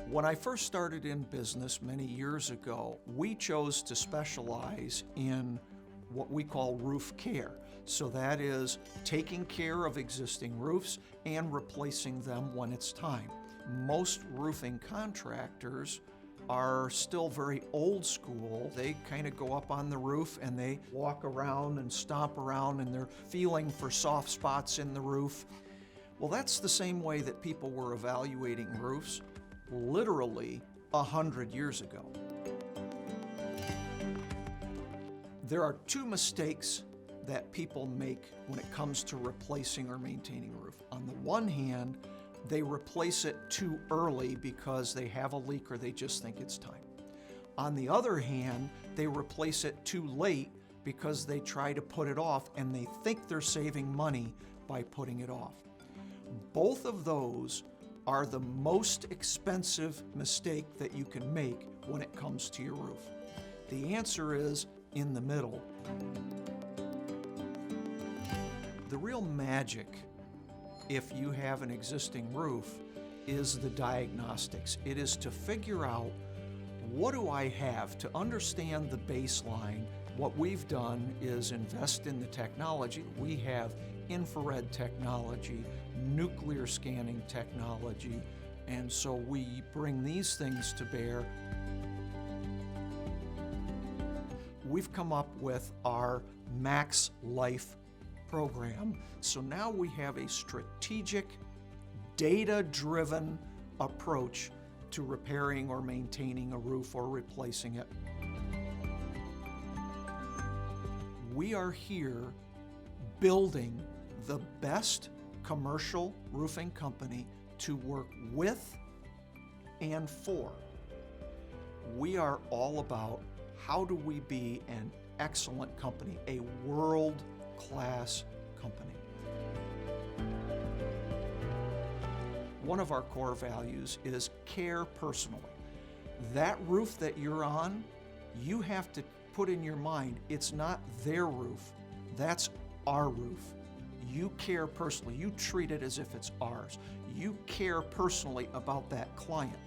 When I first started in business many years ago, we chose to specialize in what we call roof care. So that is taking care of existing roofs and replacing them when it's time. Most roofing contractors are still very old school. They kind of go up on the roof and they walk around and stomp around and they're feeling for soft spots in the roof. Well, that's the same way that people were evaluating roofs literally 100 years ago. There are two mistakes that people make when it comes to replacing or maintaining a roof. On the one hand, they replace it too early because they have a leak or they just think it's time. On the other hand, they replace it too late because they try to put it off and they think they're saving money by putting it off. Both of those are the most expensive mistake that you can make when it comes to your roof. The answer is in the middle. The real magic, if you have an existing roof, is the diagnostics. It is to figure out, what do I have to understand the baseline? What we've done is invest in the technology. We have infrared technology, nuclear scanning technology, and so we bring these things to bear. We've come up with our Max Life program. So now we have a strategic, data-driven approach to repairing or maintaining a roof or replacing it. We are here building the best commercial roofing company to work with and for. We are all about how do we be an excellent company, a world-class company. One of our core values is care personally. That roof that you're on, you have to put in your mind, it's not their roof, that's our roof. You care personally. You treat it as if it's ours. You care personally about that client.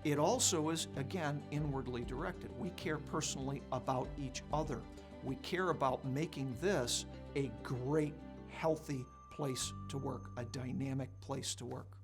It also is, again, inwardly directed. We care personally about each other. We care about making this a great, healthy place to work, a dynamic place to work.